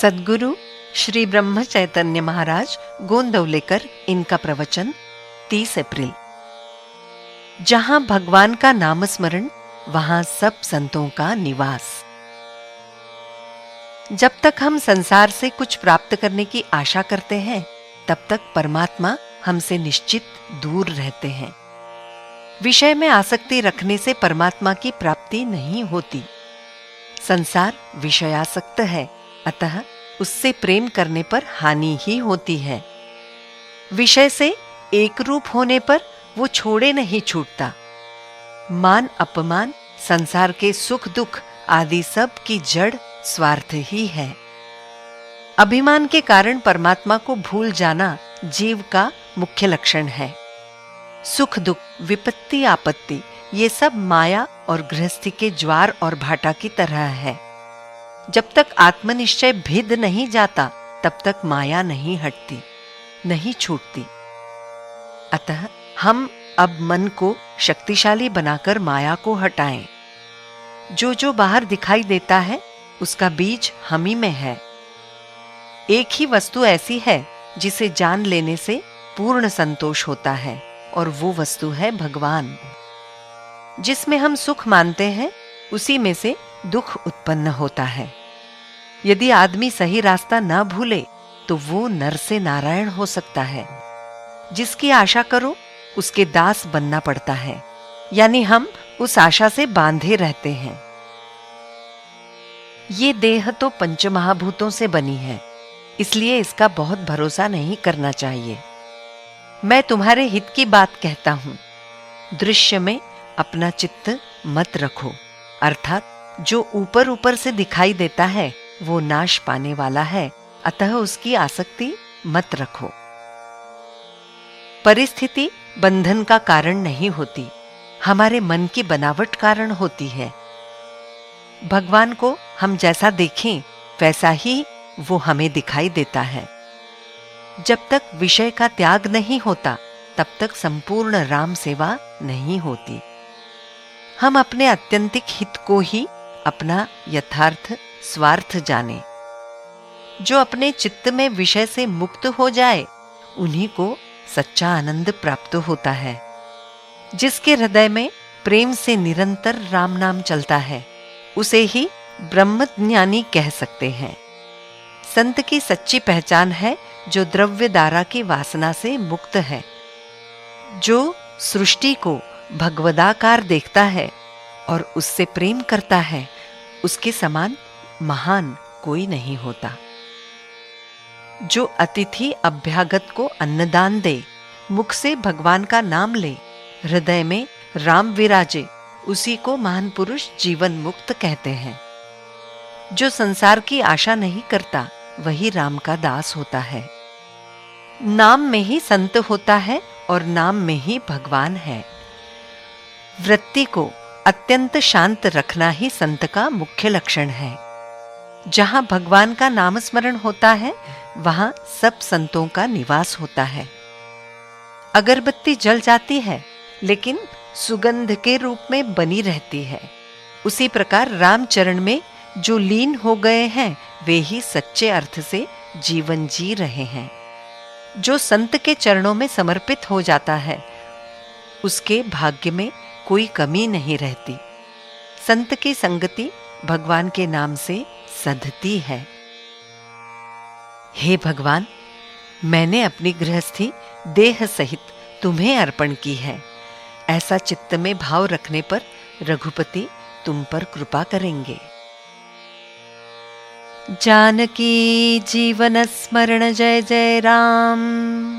सद्गुरु श्री ब्रह्म चैतन्य महाराज गोंदवलेकर, इनका प्रवचन 30 अप्रैल। जहां भगवान का नामस्मरण, वहां सब संतों का निवास। जब तक हम संसार से कुछ प्राप्त करने की आशा करते हैं, तब तक परमात्मा हमसे निश्चित दूर रहते हैं। विषय में आसक्ति रखने से परमात्मा की प्राप्ति नहीं होती। संसार विषयासक्त है, अतः उससे प्रेम करने पर हानि ही होती है। विषय से एक रूप होने पर वो छोड़े नहीं छूटता। मान अपमान, संसार के सुख दुख आदि सब की जड़ स्वार्थ ही है। अभिमान के कारण परमात्मा को भूल जाना जीव का मुख्य लक्षण है। सुख दुख, विपत्ति आपत्ति, ये सब माया और गृहस्थी के ज्वार और भाटा की तरह है। जब तक आत्मनिश्चय भिद नहीं जाता, तब तक माया नहीं हटती, नहीं छूटती। अतः हम अब मन को शक्तिशाली बनाकर माया को हटाएं। जो जो बाहर दिखाई देता है, उसका बीज हम ही में है। एक ही वस्तु ऐसी है जिसे जान लेने से पूर्ण संतोष होता है, और वो वस्तु है भगवान। जिसमें हम सुख मानते हैं, उसी में से दुख उत्पन्न होता है। यदि आदमी सही रास्ता न भूले, तो वो नर से नारायण हो सकता है। जिसकी आशा करो, उसके दास बनना पड़ता है, यानी हम उस आशा से बांधे रहते हैं। ये देह तो पंचमहाभूतों से बनी है, इसलिए इसका बहुत भरोसा नहीं करना चाहिए। मैं तुम्हारे हित की बात कहता हूं। दृश्य में अपना चित्त मत रखो, अर्थात जो ऊपर ऊपर से दिखाई देता है वो नाश पाने वाला है, अतः उसकी आसक्ति मत रखो। परिस्थिति बंधन का कारण नहीं होती, हमारे मन की बनावट कारण होती है। भगवान को हम जैसा देखें, वैसा ही वो हमें दिखाई देता है। जब तक विषय का त्याग नहीं होता, तब तक संपूर्ण राम सेवा नहीं होती। हम अपने आत्यंतिक हित को ही अपना यथार्थ स्वार्थ जाने। जो अपने चित्त में विषय से मुक्त हो जाए, उन्हीं को सच्चा आनंद प्राप्त होता है। जिसके हृदय में प्रेम से निरंतर राम नाम चलता है, उसे ही ब्रह्मज्ञानी कह सकते हैं। संत की सच्ची पहचान है जो द्रव्य दारा की वासना से मुक्त है। जो सृष्टि को भगवदाकार देखता है और उससे प्रेम करता है, उसके समान महान कोई नहीं होता। जो अतिथि अभ्यागत को अन्नदान दे, मुख से भगवान का नाम ले, हृदय में राम विराजे, उसी को महान पुरुष जीवन मुक्त कहते हैं। जो संसार की आशा नहीं करता, वही राम का दास होता है। नाम में ही संत होता है और नाम में ही भगवान है। वृत्ति को अत्यंत शांत रखना ही संत का मुख्य लक्षण है। जहां भगवान का नामस्मरण होता है, वहां सब संतों का निवास होता है। अगरबत्ती जल जाती है, लेकिन सुगंध के रूप में बनी रहती है। उसी प्रकार रामचरण में जो लीन हो गए हैं, वे ही सच्चे अर्थ से जीवन जी रहे हैं। जो संत के चरणों में समर्पित हो जाता है, उसके भाग्य में कोई कमी नहीं रहती। संत की संगति भगवान के नाम से सधती है। हे भगवान, मैंने अपनी गृहस्थी देह सहित तुम्हें अर्पण की है। ऐसा चित्त में भाव रखने पर रघुपति तुम पर कृपा करेंगे। जानकी जीवन स्मरण जय जय राम।